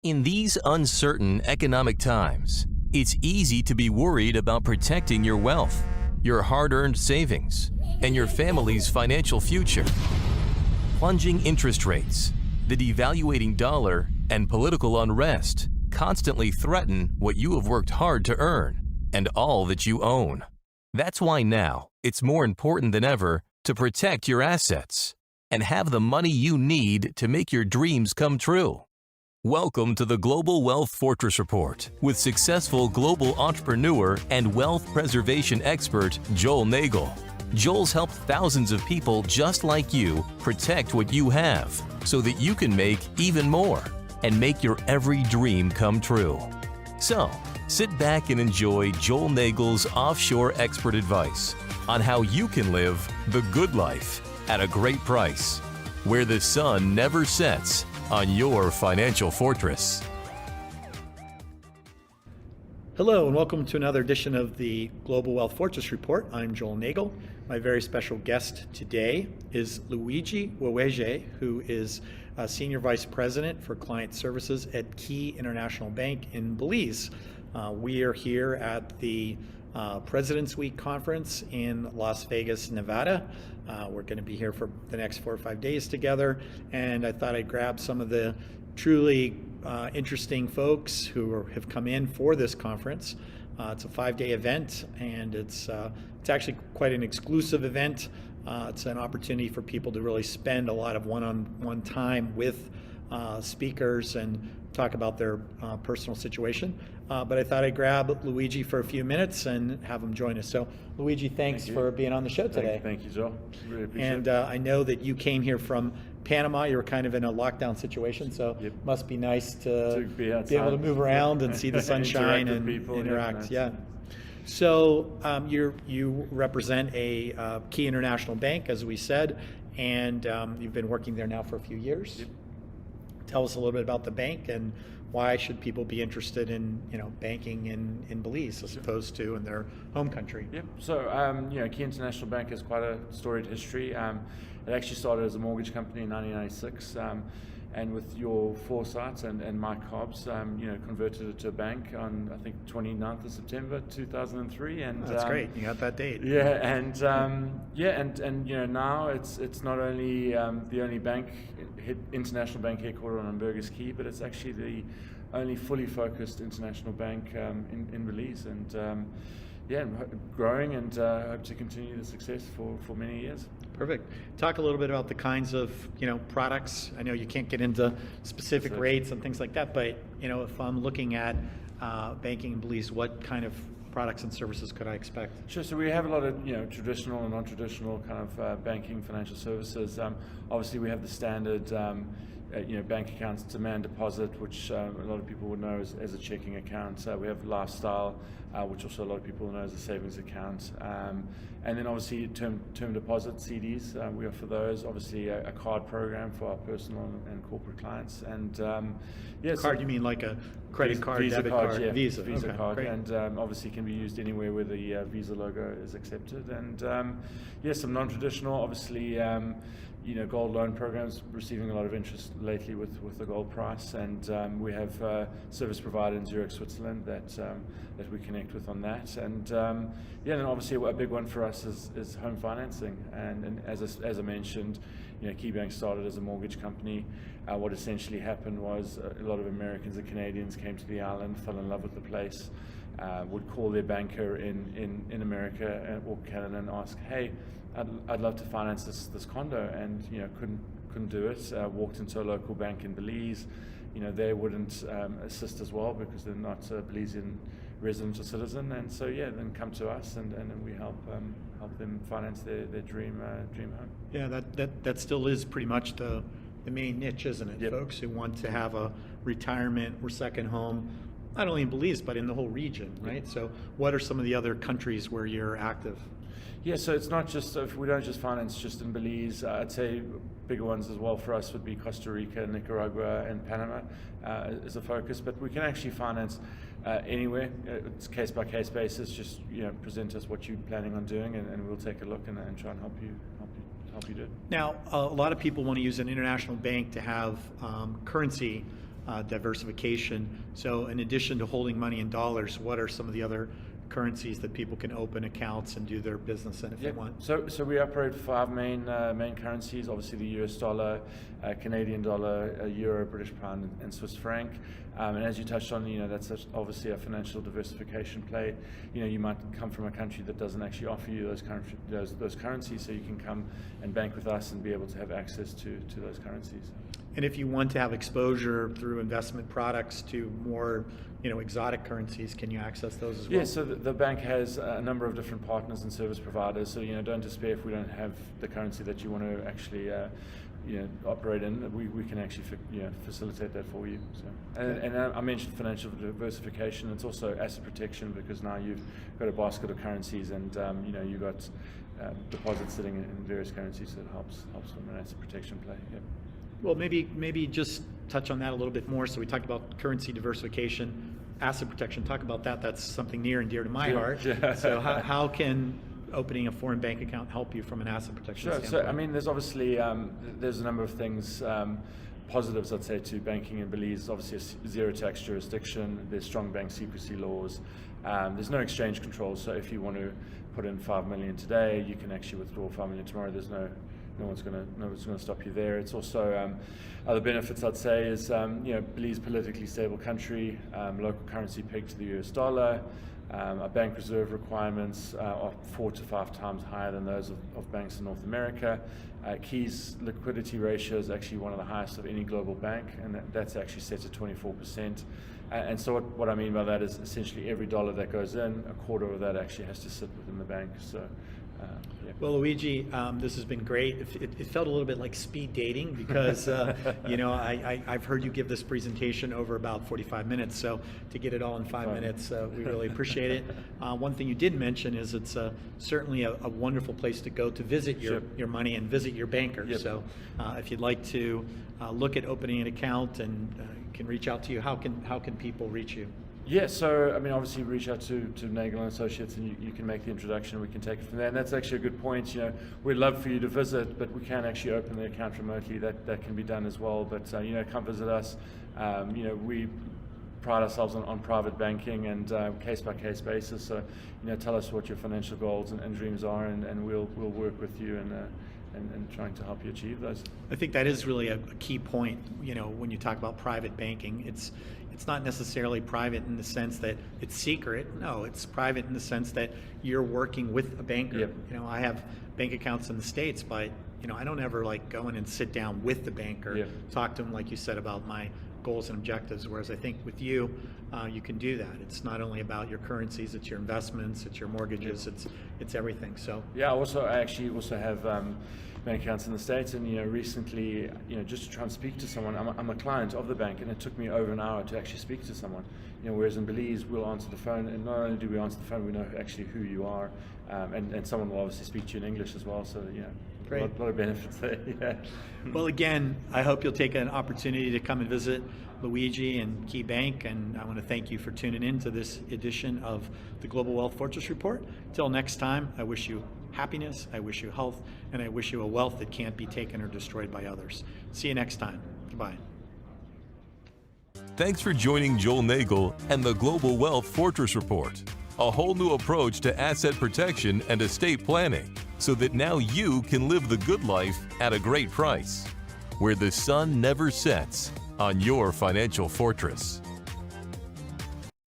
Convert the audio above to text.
In these uncertain economic times, it's easy to be worried about protecting your wealth, your hard-earned savings, and your family's financial future. Plunging interest rates, the devaluating dollar, and political unrest constantly threaten what you have worked hard to earn and all that you own. That's why now it's more important than ever to protect your assets and have the money you need to make your dreams come true. Welcome to the Global Wealth Fortress Report with successful global entrepreneur and wealth preservation expert Joel Nagel. Joel's helped thousands of people just like you protect what you have so that you can make even more and make your every dream come true. So, sit back and enjoy Joel Nagel's offshore expert advice on how you can live the good life at a great price, where the sun never sets on your financial fortress. Hello and welcome to another edition of the Global Wealth Fortress Report. I'm Joel Nagel. My very special guest today is Luigi Wewege, who is Senior Vice President for Client Services at Caye International Bank in Belize. We are here at the President's Week Conference in Las Vegas, Nevada. We're going to be here for the next 4 or 5 days together, and I thought I'd grab some of the truly interesting folks who have come in for this conference. It's a 5-day event, and it's actually quite an exclusive event. It's an opportunity for people to really spend a lot of one-on-one time with speakers and talk about their personal situation. But I thought I'd grab Luigi for a few minutes and have him join us. So, Luigi, thanks for being on the show today. Thank you, Joel. Really appreciate and it. I know that you came here from Panama. You were kind of in a lockdown situation, so Yep. Must be nice to be able to move around and see the sunshine Interact with and people, interact. yeah. So you represent a Caye International Bank, as we said, and you've been working there now for a few years. Yep. Tell us a little bit about the bank and why should people be interested in banking in Belize as opposed to in their home country? Yep. So Caye International Bank has quite a storied history. It actually started as a mortgage company in 1996, and with your foresight and Mike Hobbs, converted it to a bank on I think 29th of September 2003. And that's great. You got that date. Yeah, and now it's not only the only international bank headquartered on Burgess Caye, but it's actually the only fully focused international bank in Belize, and growing, and hope to continue the success for many years. Perfect. Talk a little bit about the kinds of products. I know you can't get into specific rates and things like that, but if I'm looking at banking in Belize, what kind of products and services could I expect? Sure. So we have a lot of traditional and non-traditional kind of banking financial services. Obviously, we have the standard bank accounts, demand deposit, which a lot of people would know as a checking account. We have lifestyle, which also a lot of people know as a savings account. And then obviously term deposit, CDs, we offer those. Obviously a card program for our personal and corporate clients. And card, you mean like a credit card, Visa debit card, card, yeah, Visa okay, card, great. And obviously can be used anywhere where the Visa logo is accepted. And some non-traditional, obviously. Gold loan programs receiving a lot of interest lately with the gold price, and we have a service provider in Zurich, Switzerland that we connect with on that, and and obviously a big one for us is home financing, and as I mentioned, Caye Bank started as a mortgage company. What essentially happened was a lot of Americans and Canadians came to the island, fell in love with the place, would call their banker in America or Canada and ask, hey, I'd love to finance this condo, and couldn't do it. Walked into a local bank in Belize, they wouldn't assist as well because they're not a Belizean resident or citizen, and so then come to us, and we help them finance their dream home. Yeah, that still is pretty much the main niche, isn't it? Yep. Folks who want to have a retirement or second home, not only in Belize but in the whole region, right? Yep. So what are some of the other countries where you're active? Yeah, so it's not just, we don't just finance just in Belize. I'd say bigger ones as well for us would be Costa Rica, Nicaragua, and Panama as a focus. But we can actually finance anywhere. It's case by case basis. Just present us what you're planning on doing, and we'll take a look and try and help you do it. Now, a lot of people want to use an international bank to have currency diversification. So in addition to holding money in dollars, what are some of the other currencies that people can open accounts and do their business in if they want? So we operate 5 main currencies, obviously the US dollar, Canadian dollar, Euro, British pound, and Swiss franc. And as you touched on, that's obviously a financial diversification play. You might come from a country that doesn't actually offer you those currencies, so you can come and bank with us and be able to have access to those currencies. And if you want to have exposure through investment products to more, exotic currencies, can you access those as well? Yeah, so the bank has a number of different partners and service providers. So don't despair if we don't have the currency that you want to actually operate in. We can actually facilitate that for you. So, and I mentioned financial diversification. It's also asset protection, because now you've got a basket of currencies, and you've got deposits sitting in various currencies, so it helps from an asset protection play. Yeah. Well, maybe just touch on that a little bit more. So we talked about currency diversification, asset protection. Talk about that. That's something near and dear to my heart. Yeah. So how can opening a foreign bank account help you from an asset protection standpoint? So there's obviously there's a number of things. Positives, I'd say, to banking in Belize. Obviously a zero tax jurisdiction. There's strong bank secrecy laws. There's no exchange control. So if you want to put in $5 million today, you can actually withdraw $5 million tomorrow. There's no one's going to stop you there. It's also other benefits, I'd say, is Belize, politically stable country, local currency pegged to the US dollar. Our bank reserve requirements are 4 to 5 times higher than those of banks in North America. Caye's liquidity ratio is actually one of the highest of any global bank, and that's actually set at 24%. And so what I mean by that is essentially every dollar that goes in, a quarter of that actually has to sit within the bank. So. Yeah. Well, Luigi, this has been great. It felt a little bit like speed dating because, I've heard you give this presentation over about 45 minutes. So to get it all in 5 minutes, we really appreciate it. One thing you did mention is it's certainly a wonderful place to go to visit your money and visit your banker. Yep. So if you'd like to look at opening an account and can reach out to you, how can people reach you? Yeah, so obviously reach out to Nagel and Associates, and you can make the introduction, and we can take it from there. And that's actually a good point. We'd love for you to visit, but we can actually open the account remotely. That can be done as well. But come visit us. We pride ourselves on private banking and case by case basis. So tell us what your financial goals and dreams are, and we'll work with you and trying to help you achieve those. I think that is really a key point. When you talk about private banking, it's not necessarily private in the sense that it's secret. No, it's private in the sense that you're working with a banker. Yep. I have bank accounts in the States, but I don't ever go in and sit down with the banker, Yep. talk to them like you said about my goals and objectives. Whereas I think with you, you can do that. It's not only about your currencies; it's your investments, it's your mortgages, it's everything. So yeah. I actually also have bank accounts in the States, and recently, just to try and speak to someone, I'm a client of the bank, and it took me over an hour to actually speak to someone. Whereas in Belize, we'll answer the phone, and not only do we answer the phone, we know actually who you are, and someone will obviously speak to you in English as well. So Great. A lot of benefits there. Yeah. Well, again, I hope you'll take an opportunity to come and visit Luigi and Caye Bank, and I want to thank you for tuning in to this edition of the Global Wealth Fortress Report. Till next time, I wish you happiness, I wish you health, and I wish you a wealth that can't be taken or destroyed by others. See you next time. Goodbye. Thanks for joining Joel Nagel and the Global Wealth Fortress Report, a whole new approach to asset protection and estate planning, so that now you can live the good life at a great price, where the sun never sets on your financial fortress.